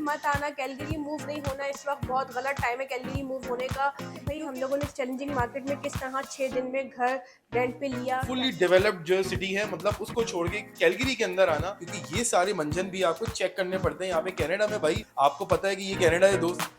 मत आना, Calgary move नहीं होना। इस वक्त बहुत गलत टाइम है कैलगरी मूव होने का। भाई हम लोगों ने इस चैलेंजिंग मार्केट में किस तरह 6 दिन में घर रेंट पे लिया। फुल्ली डेवलप्ड जो सिटी है, मतलब उसको छोड़ के कैलगरी के अंदर आना, क्योंकि ये सारे मंजन भी आपको चेक करने पड़ते हैं। यहाँ पे कनाडा में भाई आपको पता है कि ये कनाडा है दोस्त।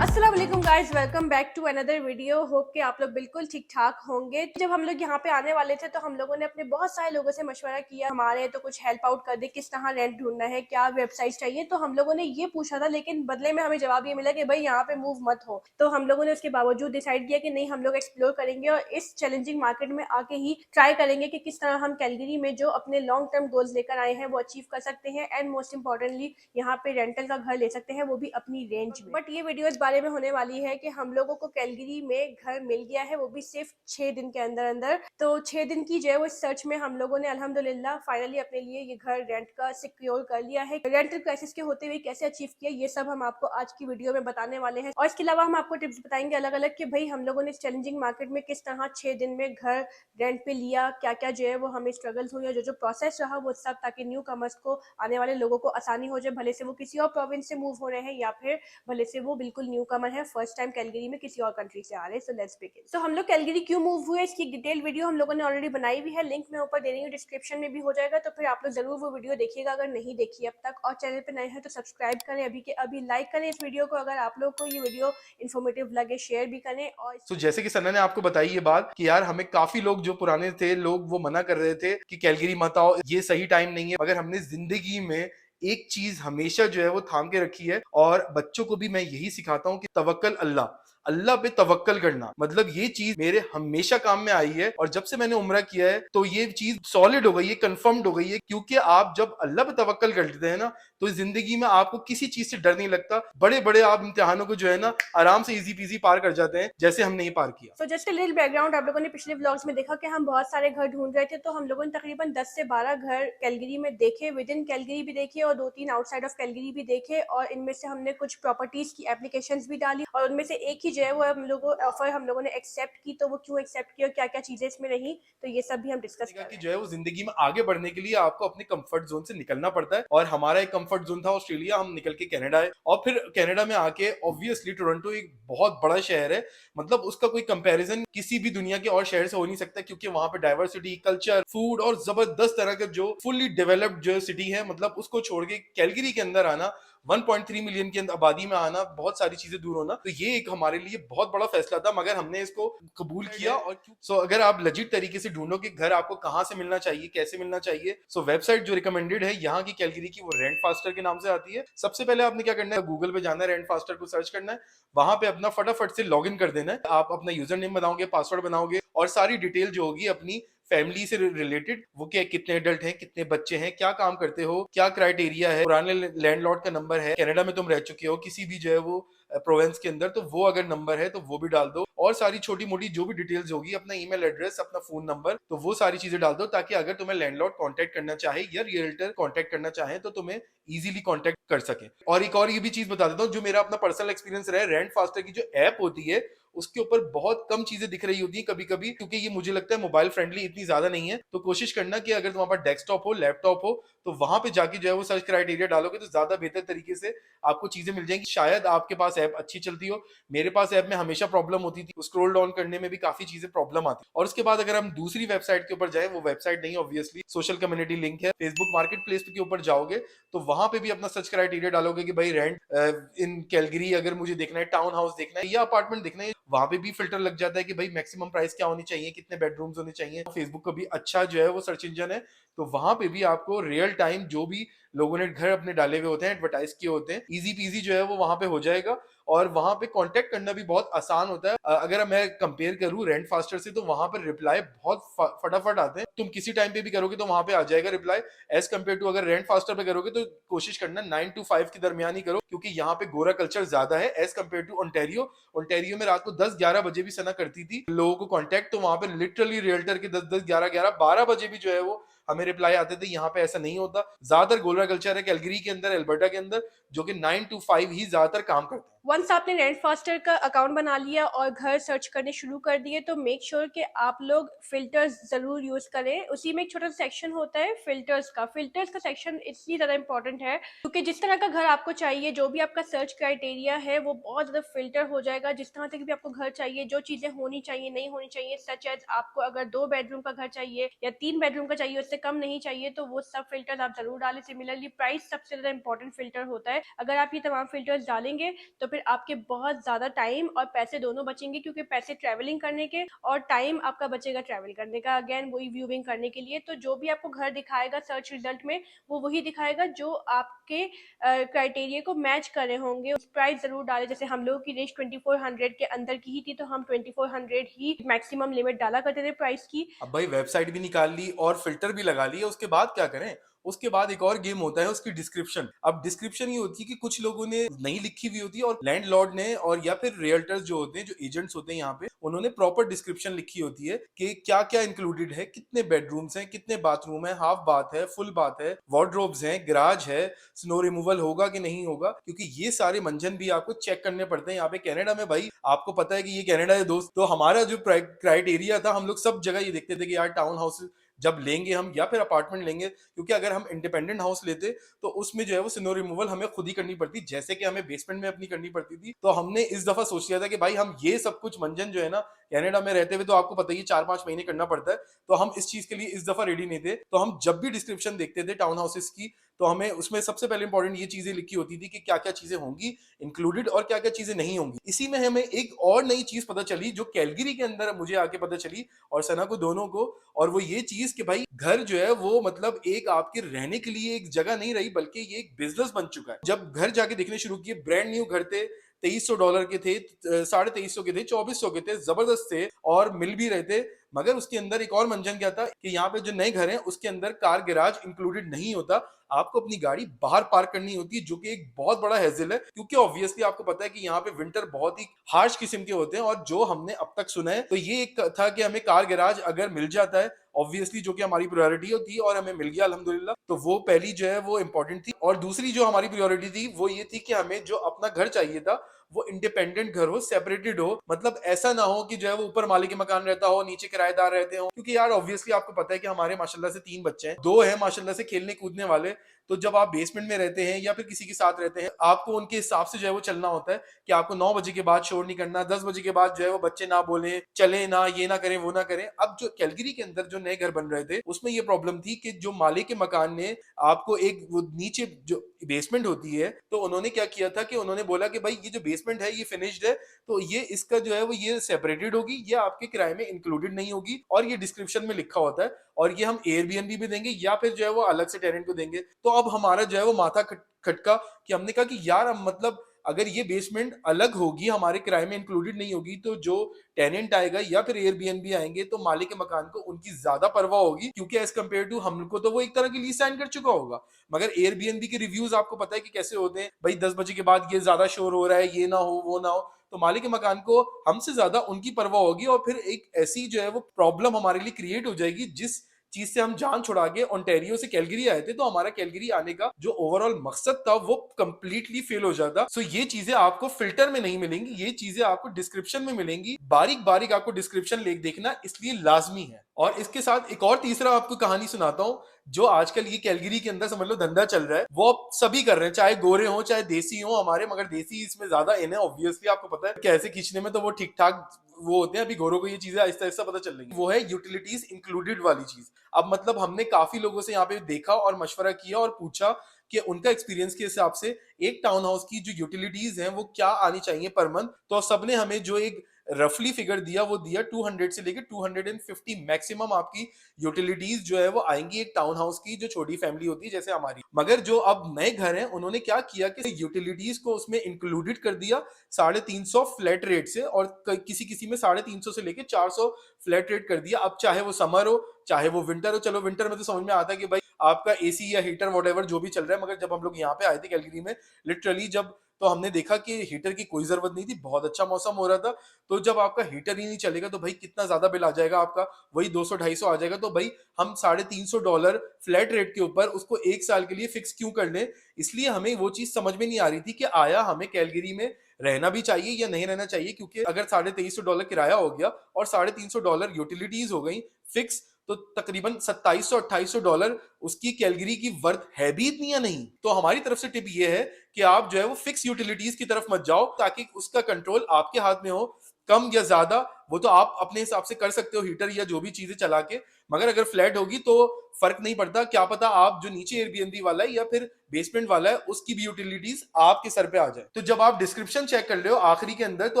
अस्सलाम वालेकुम guys, welcome back to another video. Hope कि आप लोग बिल्कुल ठीक ठाक होंगे। जब हम लोग यहाँ पे आने वाले थे तो हम लोगों ने अपने बहुत सारे लोगों से मशवरा किया, हमारे तो कुछ हेल्प आउट कर दे, किस तरह रेंट ढूंढना है, क्या वेबसाइट चाहिए। तो हम लोगों ने ये पूछा था, लेकिन बदले में हमें जवाब ये मिला कि भाई यहाँ पे मूव मत हो। तो हम लोगों ने उसके बावजूद डिसाइड किया कि नहीं, हम लोग एक्सप्लोर करेंगे और इस चैलेंजिंग मार्केट में आके ही ट्राई करेंगे कि किस तरह हम कैलगरी में जो अपने लॉन्ग टर्म गोल्स लेकर आए हैं वो अचीव कर सकते हैं, एंड मोस्ट इंपॉर्टेंटली यहाँ पे रेंटल का घर ले सकते हैं, वो भी अपनी रेंज में। बट ये वीडियो इस बारे में होने वाली है कि हम लोगों को कैलगरी में घर मिल गया है, वो भी सिर्फ 6 दिन के अंदर अंदर। तो 6 दिन की जो है वो सर्च में हम लोगों ने अल्हम्दुलिल्लाह फाइनली अपने लिए ये घर रेंट का सिक्योर कर लिया है। रेंटल क्राइसिस के होते हुए कैसे अचीव किया, ये सब हम आपको आज की वीडियो में बताने वाले हैं। और इसके अलावा हम आपको टिप्स बताएंगे अलग अलग कि भाई हम लोगों ने इस चैलेंजिंग मार्केट में किस तरह 6 दिन में घर रेंट पे लिया, क्या क्या जो है वो हमें स्ट्रगल्स हुई और जो जो प्रोसेस रहा वो सब, ताकि न्यू कमर्स को, आने वाले लोगों को आसानी हो जाए, भले से वो किसी और प्रोविंस से मूव हो रहे हैं या फिर भले से वो बिल्कुल न्यू कमर है, फर्स्ट टाइम कैलगरी में किसी और कंट्री से आ रहे हैं। So let's begin. तो हम लोग कैलगरी क्यों मूव हुए, इसकी डिटेल वीडियो हम लोगों ने ऑलरेडी बनाई हुई है, लिंक मैं ऊपर दे रही हूँ, डिस्क्रिप्शन में भी हो जाएगा। तो फिर आप लोग जरूर वो वीडियो देखिएगा अगर नहीं देखी अब तक, और चैनल पे नए हैं तो सब्सक्राइब करें अभी के अभी, लाइक करें इस वीडियो को अगर आप लोग को ये वीडियो इन्फॉर्मेटिव लगे, शेयर भी करें। और तो जैसे कि सन्ना ने आपको बताई ये बात कि यार हमें काफी लोग जो पुराने थे लोग वो मना कर रहे थे कि कैलगरी मत आओ, ये सही टाइम नहीं है। मगर हमने जिंदगी में एक चीज हमेशा जो है वो थाम के रखी है, और बच्चों को भी मैं यही सिखाता हूँ कि तवक्कल अल्लाह, अल्लाह पे तवक्कल करना। मतलब ये चीज मेरे हमेशा काम में आई है, और जब से मैंने उम्रा किया है तो ये चीज सॉलिड हो गई है, कंफर्म्ड हो गई है। क्योंकि आप जब अल्लाह पे तवक्कल करते हैं ना, तो जिंदगी में आपको किसी चीज से डर नहीं लगता। बड़े बड़े आप इम्तिहानों को जो है ना आराम से इजी पीजी पार कर जाते हैं, जैसे हमने ये पार किया। तो जस्ट लिटिल बैकग्राउंड, आप लोगों ने पिछले व्लॉग्स में देखा कि हम बहुत सारे घर ढूंढ रहे थे। तो हम लोगों ने तकरीबन 10 से 12 घर कैलगरी में देखे, विद इन कैलगरी भी देखे और 2-3 आउटसाइड ऑफ कैलगरी भी देखे। और इनमें से हमने कुछ प्रॉपर्टीज की एप्लीकेशंस भी डाली, और उनमें से एक ही जो है वो हम लोगों ऑफर हम लोगों ने एक्सेप्ट की। तो वो क्यों एक्सेप्ट की और क्या क्या चीजें इसमें रही, तो ये सब भी हम डिस्कस कर कि रहे जो हैं। है वो जिंदगी में आगे बढ़ने के लिए आपको अपने कंफर्ट जोन से निकलना पड़ता है। और हमारा एक कंफर्ट जोन था ऑस्ट्रेलिया, हम निकल के कनाडा आए, और फिर कनाडा में आके ऑब्वियसली टोरंटो एक बहुत बड़ा शहर है। मतलब उसका कोई कंपैरिजन किसी भी दुनिया के और शहर से हो नहीं सकता, क्योंकि वहां पे डाइवर्सिटी, कल्चर, फूड और जबरदस्त तरह का जो फुल्ली डेवलप्ड जो सिटी है, मतलब उसको छोड़ के कैलगरी के अंदर आना, 1.3 मिलियन की आबादी में आना, बहुत सारी चीजें दूर होना, तो ये एक हमारे लिए बहुत बड़ा फैसला था। मगर हमने इसको कबूल किया। और सो अगर आप लेजिट तरीके से ढूंढो कि घर आपको कहाँ से मिलना चाहिए, कैसे मिलना चाहिए, सो वेबसाइट जो रिकमेंडेड है यहाँ की कैलगरी की, वो रेंट फास्टर के नाम से आती है। सबसे पहले आपने क्या करना है, गूगल पे जाना है, रेंट फास्टर को सर्च करना है, वहां पे अपना फटाफट से लॉग इन कर देना है। आप अपना यूजर नेम बनाओगे, पासवर्ड बनाओगे, और सारी डिटेल जो होगी अपनी फैमिली से रिलेटेड, वो क्या, कितने एडल्ट हैं, कितने बच्चे हैं, क्या काम करते हो, क्या क्राइटेरिया है, पुराने लैंडलॉर्ड का नंबर है, कनाडा में तुम रह चुके हो किसी भी जो है वो प्रोविंस के अंदर, तो वो अगर नंबर है तो वो भी डाल दो, और सारी छोटी मोटी जो भी डिटेल्स होगी, अपना ईमेल एड्रेस, अपना फोन नंबर, तो वो सारी चीजें डाल दो, ताकि अगर तुम्हें लैंडलॉर्ड कांटेक्ट करना चाहे या रियल्टर कांटेक्ट करना चाहे तो तुम्हें इजीली कांटेक्ट कर सके। और एक और ये भी चीज बता देता हूँ, जो मेरा अपना पर्सनल एक्सपीरियंस रहा है, रेंट फास्टर की जो ऐप होती है उसके ऊपर बहुत कम चीजें दिख रही होती है कभी कभी, क्योंकि ये मुझे लगता है मोबाइल फ्रेंडली इतनी ज्यादा नहीं है। तो कोशिश करना कि अगर तुम्हारे पास डेस्कटॉप हो, लैपटॉप हो, तो वहां पे जाके जो है वो सर्च क्राइटेरिया डालोगे तो ज्यादा बेहतर तरीके से आपको चीजें मिल जाएंगी। शायद आपके पास ऐप अच्छी चलती हो, मेरे पास ऐप में हमेशा प्रॉब्लम होती थी, स्क्रॉल डाउन करने में भी काफी चीजें प्रॉब्लम आती। और उसके बाद अगर हम दूसरी वेबसाइट के ऊपर जाएं, वो वेबसाइट नहीं, ऑब्वियसली सोशल कम्युनिटी लिंक है, फेसबुक मार्केट प्लेस के ऊपर जाओगे तो वहां पे भी अपना सर्च क्राइटेरिया डालोगे कि भाई रेंट इन कैलगरी अगर मुझे देखना है, टाउन हाउस देखना है या अपार्टमेंट देखना है, वहां पे भी फिल्टर लग जाता है कि भाई मैक्सिमम प्राइस क्या होनी चाहिए, कितने बेडरूम्स होने चाहिए। फेसबुक का भी अच्छा जो है वो सर्च इंजन है, तो वहां पे भी आपको रियल टाइम जो भी लोगों ने घर अपने डाले हुए होते हैं, एडवर्टाइज किए होते हैं, इजी पीजी जो है वो वहां पे हो जाएगा। और वहां पे कांटेक्ट करना भी बहुत आसान होता है। अगर मैं कंपेयर करूं रेंट फास्टर से, तो वहां पर रिप्लाई बहुत फटाफट आते हैं। तुम किसी टाइम पे भी करोगे तो वहां पे आ जाएगा रिप्लाई, एज कम्पेयर टू अगर रेंट फास्टर पे करोगे तो कोशिश करना 9 to 5 के दरमियान ही करो, क्योंकि यहाँ पे गोरा कल्चर ज्यादा है as compare to Ontario. Ontario में रात को 10-11 बजे भी सना करती थी लोगों को कांटेक्ट, तो वहां पे लिटरली रियल्टर के 10-10, 11-11, 12 बजे भी जो है वो हमें रिप्लाई आते थे, यहाँ पे ऐसा नहीं होता। ज्यादातर गोरा कल्चर है कैलगरी के अंदर, एल्बर्टा के अंदर, जो कि 9 to 5 ही ज्यादातर काम करते हैं। वंस आपने रेंट फास्टर का अकाउंट बना लिया और घर सर्च करने शुरू कर दिए, तो मेक श्योर कि आप लोग फिल्टर्स ज़रूर यूज़ करें। उसी में एक छोटा सा सेक्शन होता है फिल्टर्स का सेक्शन इसलिए ज़्यादा इंपॉर्टेंट है क्योंकि जिस तरह का घर आपको चाहिए, जो भी आपका सर्च क्राइटेरिया है, वो बहुत ज़्यादा फिल्टर हो जाएगा। जिस तरह से भी आपको घर चाहिए, जो चीज़ें होनी चाहिए, नहीं होनी चाहिए, सच एज आपको अगर 2 बेडरूम का घर चाहिए या 3 बेडरूम का चाहिए, उससे कम नहीं चाहिए, तो वो सब फिल्टर्स आप ज़रूर डालें। सिमिलरली प्राइस सबसे ज़्यादा इंपॉर्टेंट फिल्टर होता है। अगर आप ये तमाम फिल्टर्स डालेंगे तो फिर आपके बहुत ज़्यादा टाइम और पैसे दोनों बचेंगे, क्योंकि पैसे ट्रैवलिंग करने के और टाइम आपका बचेगा ट्रैवल करने का, अगेन वही व्यूइंग करने के लिए। तो जो भी आपको घर दिखाएगा सर्च रिजल्ट में, वो वही दिखाएगा जो आपके क्राइटेरिया को मैच कर रहे होंगे। प्राइस ज़रूर डालें। जैसे हम लोगों की रेंज 2400 के अंदर की ही थी, तो हम 2400 ही मैक्सिमम लिमिट डाला करते थे प्राइस की। अब भाई वेबसाइट भी निकाल ली और फिल्टर भी लगा लिए, उसके बाद क्या करें? उसके बाद एक और गेम होता है उसकी डिस्क्रिप्शन। अब डिस्क्रिप्शन ये होती है कि कुछ लोगों ने नहीं लिखी हुई होती है और लैंडलॉर्ड ने और या फिर रियल्टर्स जो होते हैं, जो एजेंट्स होते हैं यहाँ पे, उन्होंने प्रॉपर डिस्क्रिप्शन लिखी होती है कि क्या क्या इंक्लूडेड है, कितने बेडरूम्स हैं, कितने बाथरूम है, हाफ बाथ है, फुल बाथ है, वार्डरोब्स हैं, गराज है, स्नो रिमूवल होगा कि नहीं होगा, क्योंकि ये सारे मंजन भी आपको चेक करने पड़ते हैं। यहाँ पे कनाडा में भाई आपको पता है कि ये कनाडा है दोस्त, तो हमारा जो क्राइटेरिया था, हम लोग सब जगह ये देखते थे कि यार टाउन हाउस जब लेंगे हम या फिर अपार्टमेंट लेंगे, क्योंकि अगर हम इंडिपेंडेंट हाउस लेते तो उसमें जो है वो स्नो रिमूवल हमें खुद ही करनी पड़ती, जैसे कि हमें बेसमेंट में अपनी करनी पड़ती थी। तो हमने इस दफा सोच लिया था कि भाई हम ये सब कुछ मंजन जो है ना, कनाडा में रहते हुए तो आपको पता ही 4-5 महीने करना पड़ता है, तो हम इस चीज के लिए इस दफा रेडी नहीं थे। तो हम जब भी डिस्क्रिप्शन देखते थे टाउन हाउसेस की, तो हमें उसमें सबसे पहले इंपॉर्टेंट ये चीजें लिखी होती थी कि क्या क्या चीजें होंगी इंक्लूडेड और क्या क्या चीजें नहीं होंगी। इसी में हमें एक और नई चीज पता चली जो कैलगरी के अंदर मुझे आके पता चली, और सना को दोनों को, और वो ये चीज कि भाई घर जो है वो मतलब एक आपके रहने के लिए एक जगह नहीं रही, बल्कि ये एक बिजनेस बन चुका है। जब घर जाके देखने शुरू किए, ब्रांड न्यू घर थे, $2300 के थे, 2350 के थे, 2400 के थे, जबरदस्त थे और मिल भी रहे थे। मगर उसके अंदर एक और मंजन क्या था कि यहाँ पे जो नए घर हैं उसके अंदर कार गैराज इंक्लूडेड नहीं होता, आपको अपनी गाड़ी बाहर पार्क करनी होती है, जो कि एक बहुत बड़ा हैजल है, क्योंकि ऑब्वियसली आपको पता है कि यहाँ पे विंटर बहुत ही हार्श किस्म के होते हैं। और जो हमने अब तक सुना है, तो ये एक था कि हमें कार गैराज अगर मिल जाता है, ऑब्वियसली जो कि हमारी प्रायोरिटी थी, और हमें मिल गया अल्हम्दुलिल्लाह, तो वो पहली जो है वो इंपॉर्टेंट थी। और दूसरी जो हमारी प्रायोरिटी थी वो ये थी कि हमें जो अपना घर चाहिए था वो इंडिपेंडेंट घर हो, सेपरेटेड हो, मतलब ऐसा ना हो कि जो है वो ऊपर मालिक के मकान रहता हो, नीचे किराएदार रहते हो। क्योंकि यार ऑब्वियसली आपको पता है कि हमारे माशाल्लाह से 3 बच्चे हैं, 2 हैं माशाल्लाह से खेलने कूदने वाले, तो जब आप बेसमेंट में रहते हैं या फिर किसी के साथ रहते हैं, आपको उनके हिसाब से जो है वो चलना होता है कि आपको 9 बजे के बाद शोर नहीं करना, 10 बजे के बाद जो है वो बच्चे ना बोले, चले ना, ये ना करें, वो ना करें। अब जो कैलगरी के अंदर जो नए घर बन रहे थे, उसमें ये प्रॉब्लम थी कि जो मालिक के मकान ने आपको एक वो नीचे जो बेसमेंट होती है, तो उन्होंने क्या किया था कि उन्होंने बोला कि भाई ये जो बेसमेंट है ये फिनिश्ड है, तो ये इसका जो है वो ये सेपरेटेड होगी, ये आपके किराए में इंक्लूडेड नहीं होगी, और ये डिस्क्रिप्शन में लिखा होता है, और ये हम एयरबीएनबी में देंगे या फिर जो है वो अलग से टेनेंट को देंगे। तो अब हमारा जो है वो माथा खटका कि हमने कहा कि यार हम मतलब अगर ये बेसमेंट अलग होगी, हमारे किराए में इंक्लूडेड नहीं होगी, तो जो टेनेंट आएगा या फिर एयरबीएनबी आएंगे, तो मालिक के मकान को उनकी ज्यादा परवाह होगी, क्योंकि एज कम्पेयर टू हमको तो वो एक तरह की लीज साइन कर चुका होगा। मगर एयरबीएनबी के रिव्यूज आपको पता है कि कैसे होते हैं, भाई 10 बजे के बाद ये ज्यादा शोर हो रहा है, ये ना हो, वो ना हो, तो मालिक के मकान को हमसे ज्यादा उनकी परवाह होगी, और फिर एक ऐसी जो है वो प्रॉब्लम हमारे लिए क्रिएट हो जाएगी, जिस चीज से हम जान छुड़ा के ओंटारियो से कैलगरी आए थे, तो हमारा कैलगरी आने का जो ओवरऑल मकसद था वो कंप्लीटली फेल हो जाता। सो ये चीजें आपको फिल्टर में नहीं मिलेंगी, ये चीजें आपको डिस्क्रिप्शन में मिलेंगी। बारीक बारीक आपको डिस्क्रिप्शन देखना इसलिए लाजमी है। और इसके साथ एक और तीसरा आपको कहानी सुनाता हूँ, जो आजकल ये कैलगरी के अंदर समझ लो धंधा चल रहा है, वो अब सभी कर रहे हैं, चाहे गोरे हो चाहे देसी हो हमारे, मगर देसी इसमें ज्यादा इन है, ऑब्वियसली आपको पता है कैसे खींचने में तो वो ठीक ठाक वो होते हैं। अभी गोरों को ये चीजें आहिस्ता आहिस्ता पता चल रही है, वो है यूटिलिटीज इंक्लूडेड वाली चीज। अब मतलब हमने काफी लोगों से यहाँ पे देखा और मशवरा किया और पूछा कि उनका एक्सपीरियंस के हिसाब से एक टाउन हाउस की जो यूटिलिटीज हैं वो क्या आनी चाहिए पर मंथ, तो सबने हमें जो एक रफली फिगर दिया वो दिया 200 से लेकर 250 मैक्सिमम आपकी यूटिलिटीज जो है वो आएंगी एक टाउन हाउस की, जो छोटी फैमिली होती है जैसे हमारी। मगर जो अब नए घर हैं उन्होंने क्या किया कि यूटिलिटीज को उसमें इंक्लूडेड कर दिया 350 फ्लैट रेट से, और किसी किसी में 350 से लेकर 400 फ्लैट रेट कर दिया। अब चाहे वो समर हो चाहे वो विंटर हो, चलो विंटर में तो समझ में आता है कि भाई आपका एसी या हीटर वॉट जो भी चल रहा है, मगर जब हम लोग यहाँ पे आए थे कैलगरी में, लिटरली जब तो हमने देखा कि हीटर की कोई ज़रूरत नहीं थी, बहुत अच्छा मौसम हो रहा था। तो जब आपका हीटर ही नहीं चलेगा तो भाई कितना ज़्यादा बिल आ जाएगा आपका, वही 200-250 आ जाएगा। तो भाई हम $350 फ्लैट रेट के ऊपर उसको 1 साल के लिए फिक्स क्यों कर लें? इसलिए हमें वो चीज़ समझ में नहीं आ रही थी कि आया हमें कैलगरी में रहना भी चाहिए या नहीं रहना चाहिए, क्योंकि अगर $2300 किराया हो गया और $350 यूटिलिटीज़ हो गई फिक्स, तो तकरीबन $2700-2800 उसकी कैलगरी की वर्थ है भी इतनी या नहीं? तो हमारी तरफ से टिप ये है कि आप जो है वो फिक्स यूटिलिटीज़ की तरफ मत जाओ, ताकि उसका कंट्रोल आपके हाथ में हो, कम या ज़्यादा वो तो आप अपने हिसाब से कर सकते हो हीटर या जो भी चीज़ें चला के। मगर अगर फ्लैट होगी तो फ़र्क नहीं पड़ता, क्या पता आप जो नीचे एयरबीएनबी वाला है या फिर बेसमेंट वाला है उसकी भी यूटिलिटीज़ आपके सर पे आ जाए। तो जब आप डिस्क्रिप्शन चेक कर रहे हो आखिरी के अंदर, तो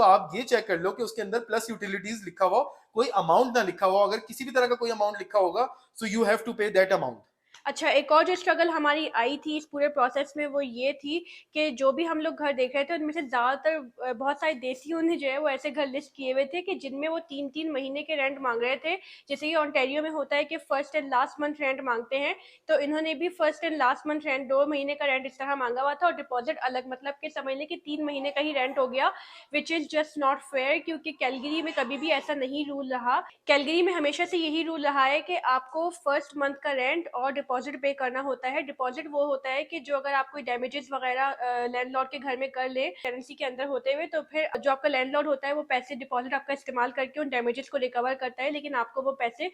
आप ये चेक कर लो कि उसके अंदर प्लस यूटिलिटीज़ लिखा हुआ हो, कोई अमाउंट ना लिखा हुआ हो। अगर किसी भी तरह का कोई अमाउंट लिखा होगा, सो यू हैव टू पे दैट अमाउंट। अच्छा, एक और जो स्ट्रगल हमारी आई थी इस पूरे प्रोसेस में वो ये थी कि जो भी हम लोग घर देख रहे थे उनमें से ज़्यादातर बहुत सारे देसियों ने जो है वो ऐसे घर लिस्ट किए हुए थे कि जिनमें वो 3-3 महीने के रेंट माँग रहे थे। जैसे कि ओंटारियो में होता है कि first and last month rent माँगते हैं, तो इन्होंने भी first and last month rent 2 महीने का रेंट इस तरह माँगा हुआ था और डिपॉज़िट अलग, मतलब कि समझ लें कि 3 महीने का ही रेंट हो गया, which is just not fair, क्योंकि कैलगरी में कभी भी ऐसा नहीं रूल रहा। कैलगरी में हमेशा से यही रूल रहा है कि आपको फर्स्ट मंथ का रेंट और डिपॉजिट पे करना होता है। डिपॉजिट वो होता है कि जो अगर आप कोई डैमेजेस वगैरह लैंडलॉर्ड के घर में कर ले टेनेंसी के अंदर होते हुए, तो फिर जो आपका लैंडलॉर्ड होता है वो पैसे डिपॉजिट आपका इस्तेमाल करके उन डैमेजेस को रिकवर करता है, लेकिन आपको वो पैसे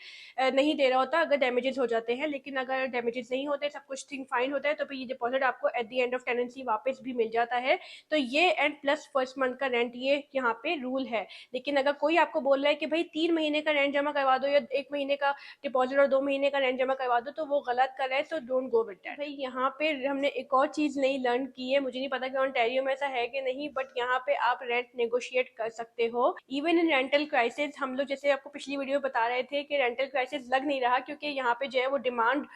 नहीं दे रहा होता अगर डैमेजेस हो जाते हैं। लेकिन अगर डैमेजेस नहीं होते, सब कुछ थिंग फाइन होता है, तो फिर ये डिपॉजिट आपको at the end of tenancy वापस भी मिल जाता है। तो ये एंड प्लस फर्स्ट मंथ का रेंट, ये यहाँ पे रूल है। लेकिन अगर कोई आपको बोल रहा है कि भाई 3 महीने का रेंट जमा करवा दो या 1 महीने का डिपॉजिट और 2 महीने का रेंट जमा करवा दो, तो वो गलत कर रहा है, तो डोंट गो विद दैट। भाई यहाँ पे हमने एक और चीज़ नई लर्न की है, मुझे नहीं पता कि ओंटारियो में ऐसा है कि नहीं, बट यहाँ पे आप रेंट नेगोशिएट कर सकते हो इवन इन रेंटल क्राइसिस। हम लोग जैसे आपको पिछली वीडियो में बता रहे थे कि रेंटल क्राइसिस लग नहीं रहा, क्योंकि यहाँ पे जो है वो डिमांड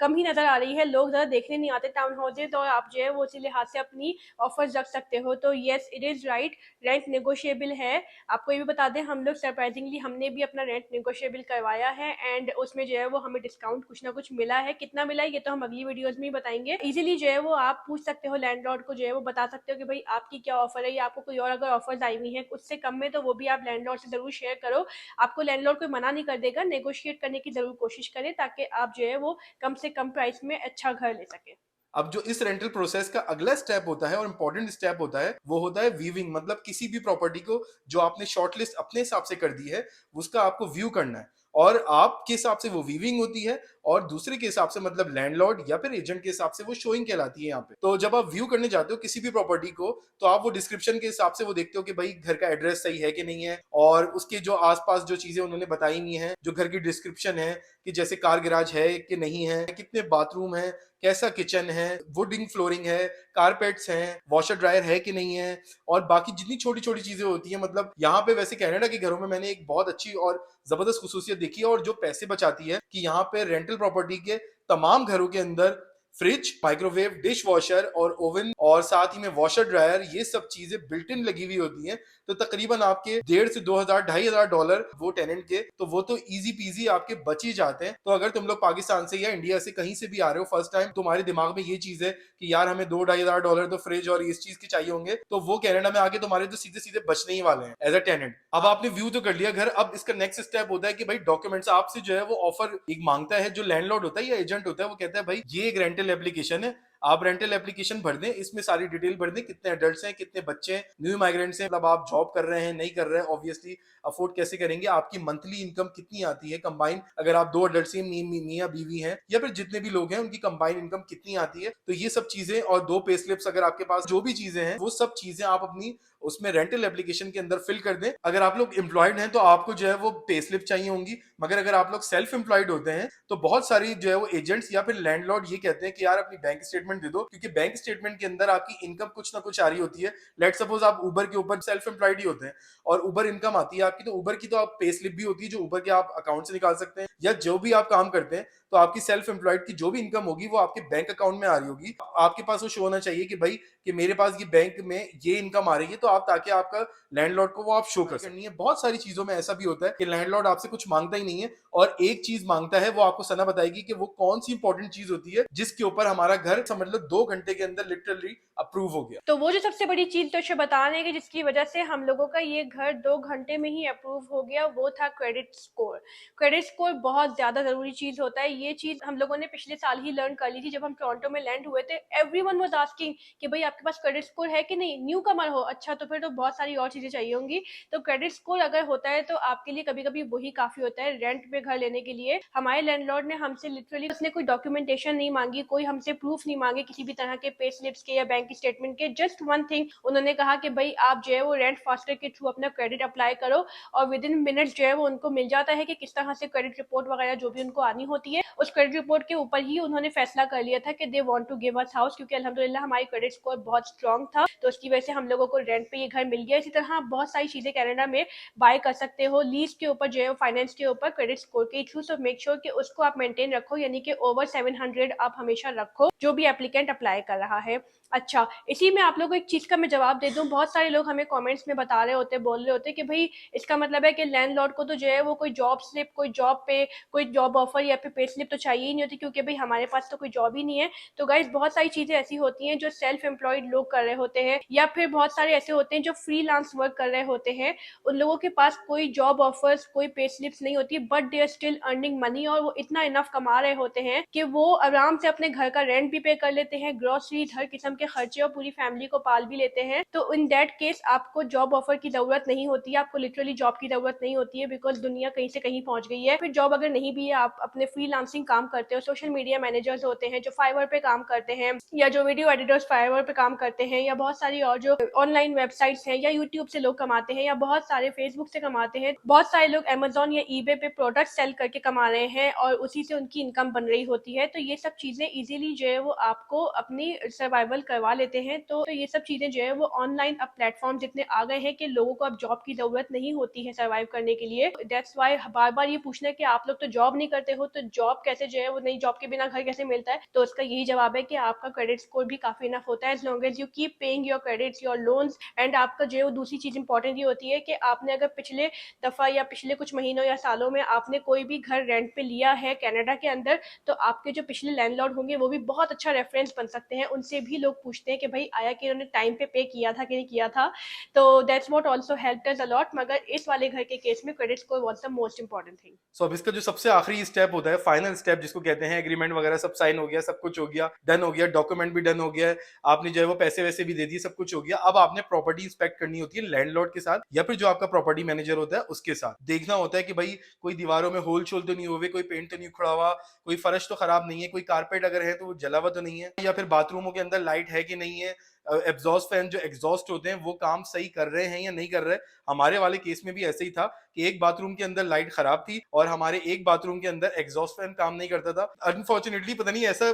कम ही नज़र आ रही है, लोग ज़्यादा देखने नहीं आते टाउन हाउसेज, और आप जो है वो इसी लिहाज से अपनी ऑफर्स रख सकते हो। तो yes, it is right, rent negotiable है। आपको ये भी बता दें, हम लोग सरप्राइजिंगली हमने भी अपना रेंट नेगोशिएबल करवाया है एंड उसमें जो है वो हमें डिस्काउंट कुछ ना कुछ मिला है। कितना मिला है ये तो हम अगली वीडियोस में ही बताएंगे। इजीली जो है वो आप पूछ सकते हो लैंडलॉर्ड को, जो है वो बता सकते हो कि भाई आपकी क्या ऑफर है, या आपको कोई और अगर ऑफर्स आई हुई हैं उससे कम में, तो वो भी आप लैंडलॉर्ड से जरूर शेयर करो। आपको लैंडलॉर्ड कोई मना नहीं कर देगा, नेगोशिएट करने की जरूर कोशिश करें, ताकि आप जो है वो कम से कम प्राइस में अच्छा घर ले सकें। अब जो इस रेंटल प्रोसेस का अगला स्टेप होता है और इंपॉर्टेंट स्टेप होता है, वो होता है व्यूइंग। मतलब किसी भी प्रॉपर्टी को जो आपने शॉर्टलिस्ट अपने हिसाब से कर दी है, उसका आपको व्यू करना है, और आपके हिसाब से वो व्यूइंग होती है, और दूसरे के हिसाब से मतलब लैंडलॉर्ड या फिर एजेंट के हिसाब से वो शोइंग कहलाती है यहाँ पे। तो जब आप व्यू करने जाते हो किसी भी प्रॉपर्टी को, तो आप वो डिस्क्रिप्शन के हिसाब से वो देखते हो कि भाई घर का एड्रेस सही है कि नहीं है, और उसके जो आसपास जो चीजें उन्होंने बताई हुई हैं, जो घर की डिस्क्रिप्शन है, कि जैसे कार गैराज है कि नहीं है, कितने बाथरूम है, कैसा किचन है, वुडिंग फ्लोरिंग है, कारपेट्स हैं, वॉशर ड्रायर है कि नहीं है, और बाकी जितनी छोटी छोटी चीजें होती हैं। मतलब यहाँ पे वैसे कनाडा के घरों में मैंने एक बहुत अच्छी और जबरदस्त खुसूसियत देखी है, और जो पैसे बचाती है, कि यहाँ पे रेंटल प्रॉपर्टी के तमाम घरों के अंदर फ्रिज, माइक्रोवेव, डिश वॉशर और ओवन, और साथ ही में वॉशर ड्रायर, ये सब चीजें बिल्ट इन लगी हुई होती हैं। तो तकरीबन आपके 1,500 से 2,000 $2,500 वो टेनेंट के, तो वो तो इजी पीजी आपके बच ही जाते हैं। तो अगर तुम लोग पाकिस्तान से या इंडिया से कहीं से भी आ रहे हो फर्स्ट टाइम, तुम्हारे दिमाग में ये चीज है कि यार हमें $2,000-2,500 तो फ्रिज और इस चीज के चाहिए होंगे, तो वो कनाडा में आके तुम्हारे तो सीधे सीधे बचने ही वाले हैं एज अ टेनेंट। अब आपने व्यू तो कर लिया घर, अब इसका नेक्स्ट स्टेप होता है कि भाई डॉक्यूमेंट्स आपसे जो है वो ऑफर एक मांगता है, जो लैंडलॉर्ड होता है या एजेंट होता है, वो कहता है भाई ये एक रेंटल एप्लीकेशन है, आप रेंटल एप्लीकेशन भर दें, इसमें सारी डिटेल भर दें, कितने एडल्ट्स हैं, कितने बच्चे हैं, न्यू माइग्रेंट्स हैं, मतलब आप जॉब कर रहे हैं, नहीं कर रहे हैं, ऑब्वियसली अफोर्ड कैसे करेंगे, आपकी मंथली इनकम कितनी आती है कंबाइन, अगर आप 2 एडल्ट्स हैं, मियां बीवी हैं, या फिर जितने भी लोग हैं उनकी कंबाइन इनकम कितनी आती है। तो ये सब चीजें, और 2 पे स्लिप्स अगर आपके पास, जो भी चीजें हैं वो सब चीजें आप अपनी उसमें रेंटल एप्लीकेशन के अंदर फिल कर दें। अगर आप लोग एम्प्लॉयड हैं तो आपको जो है वो पे स्लिप चाहिए होंगी, मगर अगर आप लोग सेल्फ एम्प्लॉयड होते हैं तो बहुत सारी जो है वो एजेंट्स या फिर लैंडलॉर्ड ये कहते हैं कि यार अपनी बैंक स्टेटमेंट दे दो, क्योंकि बैंक स्टेटमेंट के अंदर आपकी इनकम कुछ ना कुछ आ रही होती है। लेट सपोज आप उबर के ऊपर सेल्फ एम्प्लॉयड ही होते हैं और उबर इनकम आती है आपकी, तो उबर की तो आप पे स्लिप भी होती है जो उबर के आप अकाउंट से निकाल सकते हैं, या जो भी आप काम करते हैं, तो आपकी सेल्फ एम्प्लॉयड की जो भी इनकम होगी वो आपके बैंक अकाउंट में आ रही होगी। आपके पास वो शो होना चाहिए कि भाई कि मेरे पास ये बैंक में ये इनकम आ रही है, तो आप ताकि आपका लैंडलॉर्ड को वो आप शो कर सकनी है। बहुत सारी चीजों में ऐसा भी होता है कि लैंडलॉर्ड आपसे कुछ मांगता ही नहीं है और एक चीज मांगता है, वो आपको सना बताएगी कि वो कौन सी इंपॉर्टेंट चीज होती है जिसके ऊपर हमारा घर समझ लो 2 घंटे के अंदर लिटरली अप्रूव हो गया। तो वो जो सबसे बड़ी चीज़ तो बता रहे हैं कि जिसकी वजह से हम लोगों का ये घर 2 घंटे में ही अप्रूव हो गया, वो था क्रेडिट स्कोर। क्रेडिट स्कोर बहुत ज़्यादा ज़रूरी चीज़ होता है। ये चीज़ हम लोगों ने पिछले साल ही लर्न कर ली थी जब हम टोरंटो में लैंड हुए थे। एवरीवन वाज़ आस्किंग कि भई आपके पास क्रेडिट स्कोर है कि नहीं? न्यूकमर हो, अच्छा तो फिर तो बहुत सारी और चीज़ें चाहिए होंगी। तो क्रेडिट स्कोर अगर होता है तो आपके लिए कभी-कभी वही काफ़ी होता है रेंट पे घर लेने के लिए। हमारे लैंडलॉर्ड ने हमसे लिटरली उसने कोई डॉक्यूमेंटेशन नहीं माँगी, कोई हमसे प्रूफ नहीं माँगे किसी भी तरह के पे स्लिप्स के या बैंक स्टेटमेंट के। जस्ट वन थिंग उन्होंने कहा कि भाई आप जो है वो रेंट फास्टर के थ्रू अपना क्रेडिट अप्लाई करो और विद इन मिनट्स जो है वो उनको मिल जाता है कि किस तरह से क्रेडिट रिपोर्ट वगैरह जो भी उनको आनी होती है। उस क्रेडिट रिपोर्ट के ऊपर ही उन्होंने फैसला कर लिया था कि they want to give us house, क्योंकि अल्हम्दुलिल्लाह हमारी क्रेडिट स्कोर बहुत स्ट्रांग था, तो उसकी वजह से हम लोगों को रेंट पे ये घर मिल गया। इसी तरह बहुत सारी चीजें कनाडा में बाय कर सकते हो लीज के ऊपर जो है फाइनेंस के ऊपर क्रेडिट स्कोर के थ्रू। सो मेक श्योर कि उसको आप मेंटेन रखो, यानी कि ओवर 700 आप हमेशा रखो जो भी एप्लीकेंट अप्लाई कर रहा है। अच्छा, इसी में आप लोगों को एक चीज का मैं जवाब दे दूं। बहुत सारे लोग हमें कमेंट्स में बता रहे होते, बोल रहे होते कि भाई इसका मतलब है कि लैंडलॉर्ड को तो जो है वो कोई जॉब स्लिप, कोई जॉब पे, कोई जॉब ऑफर या फिर पे स्लिप तो चाहिए ही नहीं होती, क्योंकि भाई हमारे पास तो कोई जॉब ही नहीं है। तो गाइस बहुत सारी चीजें ऐसी होती हैं जो सेल्फ एम्प्लॉयड लोग कर रहे होते हैं, या फिर बहुत सारे ऐसे होते हैं जो फ्रीलांस वर्क कर रहे होते हैं। उन लोगों के पास कोई जॉब ऑफर्स, कोई पे स्लिप्स नहीं होती, but they are still earning money, और वो इतना इनफ कमा रहे होते हैं कि वो आराम से अपने घर का रेंट भी पे कर लेते हैं, ग्रोसरी, हर किस्म के खर्चे, और पूरी फैमिली को पाल भी लेते हैं। तो इन दैट केस आपको जॉब ऑफर की जरूरत नहीं होती है, आपको लिटरली जॉब की जरूरत नहीं होती है, बिकॉज दुनिया कहीं से कहीं पहुंच गई है। फिर जॉब अगर नहीं भी है, आप अपने फ्रीलांसिंग काम करते हो, सोशल मीडिया मैनेजर्स होते हैं जो फाइवर पे काम करते हैं, या जो वीडियो एडिटर्स फाइवर पे काम करते हैं, या बहुत सारी और जो ऑनलाइन वेबसाइट्स हैं, या यूट्यूब से लोग कमाते हैं, या बहुत सारे फेसबुक से कमाते हैं। बहुत सारे लोग अमेजोन या ईबे पे प्रोडक्ट सेल करके कमा रहे हैं और उसी से उनकी इनकम बन रही होती है। तो ये सब चीजें इजीली जो है वो आपको अपनी सर्वाइवल करवा लेते हैं। तो ये सब चीजें जो है वो ऑनलाइन अब प्लेटफॉर्म जितने आ गए हैं कि लोगों को अब जॉब की जरूरत नहीं होती है सर्वाइव करने के लिए। दैट्स वाई बार बार ये पूछना है कि आप लोग तो जॉब नहीं करते हो, तो जॉब कैसे जो है वो, नहीं जॉब के बिना घर कैसे मिलता है? तो उसका यही जवाब है कि आपका क्रेडिट स्कोर भी काफी इनफ होता है, as long as you keep paying your credits, your loans. And आपका जो है वो दूसरी चीज इंपॉर्टेंट ये होती है कि आपने अगर पिछले दफा या पिछले कुछ महीनों या सालों में आपने कोई भी घर रेंट पे लिया है कनाडा के अंदर, तो आपके जो पिछले लैंडलॉर्ड होंगे वो भी बहुत अच्छा रेफरेंस बन सकते हैं। उनसे भी लोग पूछते हैं कि भाई आया कि इन्होंने टाइम पे किया था कि नहीं किया था। तो that's what also helped us a lot. मगर इस वाले घर के केस में credit score was the most important thing. So अब इसका जो सबसे आखिरी स्टेप होता है, फाइनल स्टेप जिसको कहते हैं, एग्रीमेंट वगैरह सब साइन हो गया, सब कुछ हो गया, डन हो गया, डॉक्यूमेंट भी डन हो गया है, आपने जो है वो पैसे वैसे भी दे दिए, सब कुछ हो गया। अब आपने प्रॉपर्टी इंस्पेक्ट करनी होती है लैंडलॉर्ड के साथ या फिर जो आपका प्रॉपर्टी मैनेजर होता है उसके साथ। देखना होता है कि भाई कोई दीवारों में होल शोल तो नहीं हुए, कोई पेंट तो नहीं उखड़ा हुआ, कोई फर्श तो खराब नहीं है, कोई कारपेट अगर है तो वो जला हुआ तो नहीं है, या फिर बाथरूमों के अंदर लाइट है कि नहीं है, एग्जॉस्ट फैन जो एग्जॉस्ट होते हैं वो काम सही कर रहे हैं या नहीं कर रहे। हमारे वाले केस में भी ऐसे ही था कि एक बाथरूम के अंदर लाइट खराब थी और हमारे एक बाथरूम के अंदर एग्जॉस्ट फैन काम नहीं करता था। अनफॉर्चुनेटली पता नहीं ऐसा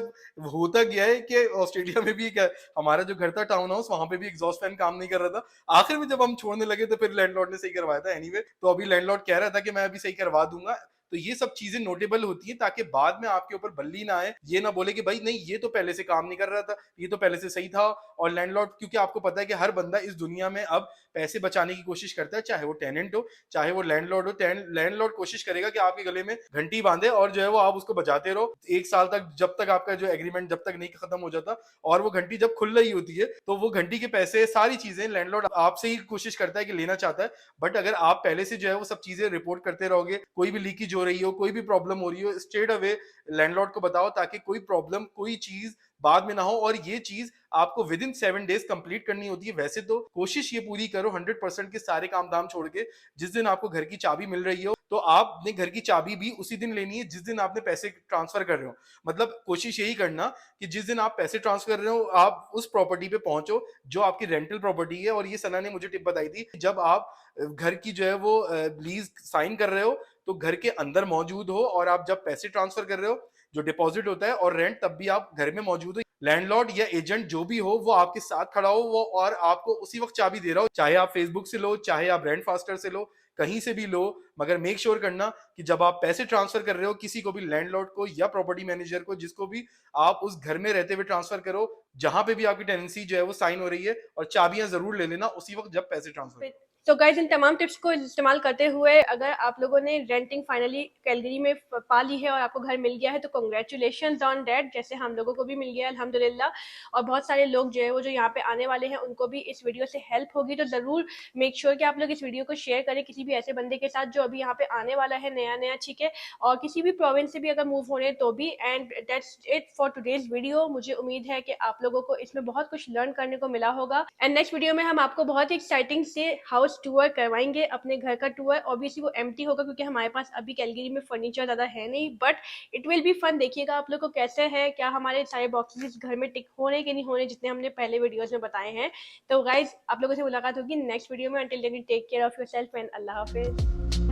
होता गया है कि ऑस्ट्रेलिया में भी हमारा जो घर था टाउन हाउस, वहां पे भी एग्जॉस्ट फैन काम नहीं कर रहा था। आखिर में जब हम छोड़ने लगे तो फिर लैंडलॉर्ड ने सही करवाया था। एनीवे, तो अभी लैंडलॉर्ड कह रहा था कि मैं अभी सही करवा दूंगा। तो ये सब चीजें नोटेबल होती हैं ताकि बाद में आपके ऊपर बल्ली ना आए, ये ना बोले कि भाई नहीं ये तो पहले से काम नहीं कर रहा था, ये तो पहले से सही था। और लैंडलॉर्ड, क्योंकि आपको पता है कि हर बंदा इस दुनिया में अब पैसे बचाने की कोशिश करता है, चाहे वो टेनेंट हो चाहे वो लैंडलॉर्ड हो। लैंडलॉर्ड कोशिश करेगा कि आपके गले में घंटी बांधे और जो है वो आप उसको बजाते रहो 1 साल तक, जब तक आपका जो एग्रीमेंट जब तक नहीं खत्म हो जाता। और वो घंटी जब खुल रही होती है तो वो घंटी के पैसे, सारी चीजें लैंडलॉर्ड आपसे ही कोशिश करता है कि लेना चाहता है। बट अगर आप पहले से जो है वो सब चीजें रिपोर्ट करते रहोगे, कोई भी लीकेज हो रही हो, कोई भी प्रॉब्लम हो रही हो, स्ट्रेट अवे लैंडलॉर्ड को बताओ ताकि कोई प्रॉब्लम, कोई चीज बाद में ना हो। और ये चीज आपको विद इन 7 डेज कंप्लीट करनी होती है। वैसे तो कोशिश ये पूरी करो 100% के सारे काम धाम छोड़ के, जिस दिन आपको घर की चाबी मिल रही हो तो आपने घर की चाबी भी उसी दिन लेनी है जिस दिन आपने पैसे ट्रांसफर कर रहे हो। मतलब कोशिश यही करना कि जिस दिन आप पैसे ट्रांसफर कर रहे हो आप उस प्रॉपर्टी पे पहुंचो जो आपकी रेंटल प्रॉपर्टी है। और ये सना ने मुझे टिप बताई थी, जब आप घर की जो है वो लीज साइन कर रहे हो तो घर के अंदर मौजूद हो, और आप जब पैसे ट्रांसफर कर रहे हो जो डिपॉजिट होता है और रेंट, तब भी आप घर में मौजूद हो। लैंडलॉर्ड या एजेंट जो भी हो वो आपके साथ खड़ा हो, वो और आपको उसी वक्त चाबी दे रहा हो, चाहे आप फेसबुक से लो चाहे आप रेंट फास्टर से लो। कहीं से भी लो, मगर मेक श्योर करना कि जब आप पैसे ट्रांसफर कर रहे हो किसी को भी, लैंडलॉर्ड को या प्रॉपर्टी मैनेजर को, जिसको भी, आप उस घर में रहते हुए ट्रांसफर करो जहां पे भी आपकी टेनेंसी जो है वो साइन हो रही है, और चाबियां जरूर ले लेना उसी वक्त जब पैसे ट्रांसफर करो। तो गाइज इन तमाम टिप्स को इस्तेमाल करते हुए अगर आप लोगों ने रेंटिंग फाइनली कैलगरी में पा ली है और आपको घर मिल गया है तो कॉन्ग्रेचुलेशन ऑन दैट, जैसे हम लोगों को भी मिल गया अल्हम्दुलिल्लाह। और बहुत सारे लोग जो है वो जो यहाँ पे आने वाले हैं उनको भी इस वीडियो से हेल्प होगी, तो ज़रूर मेक श्योर कि आप लोग इस वीडियो को शेयर करें किसी भी ऐसे बंदे के साथ जो अभी यहाँ पे आने वाला है नया नया, ठीक है, और किसी भी प्रोविंस से भी अगर मूव हो रहे हैं तो भी। And that's it for today's video. मुझे उम्मीद है कि आप लोगों को इसमें बहुत कुछ लर्न करने को मिला होगा। एंड नेक्स्ट वीडियो में हम आपको बहुत ही एक्साइटिंग से हाउस टूर करवाएंगे, अपने घर का टूर। ऑब्वियसली वो एम्प्टी होगा क्योंकि हमारे पास अभी कैलगरी में फर्नीचर ज़्यादा है नहीं, but it will be fun. देखिएगा आप लोग को कैसे है, क्या हमारे सारे बॉक्सेस इस घर में टिक हो रहे कि नहीं हो रहे जितने हमने पहले वीडियोस में बताए हैं। तो गाइज आप लोगों से मुलाकात होगी नेक्स्ट वीडियो में। Until then take care of yourself and अल्लाह हाफिज।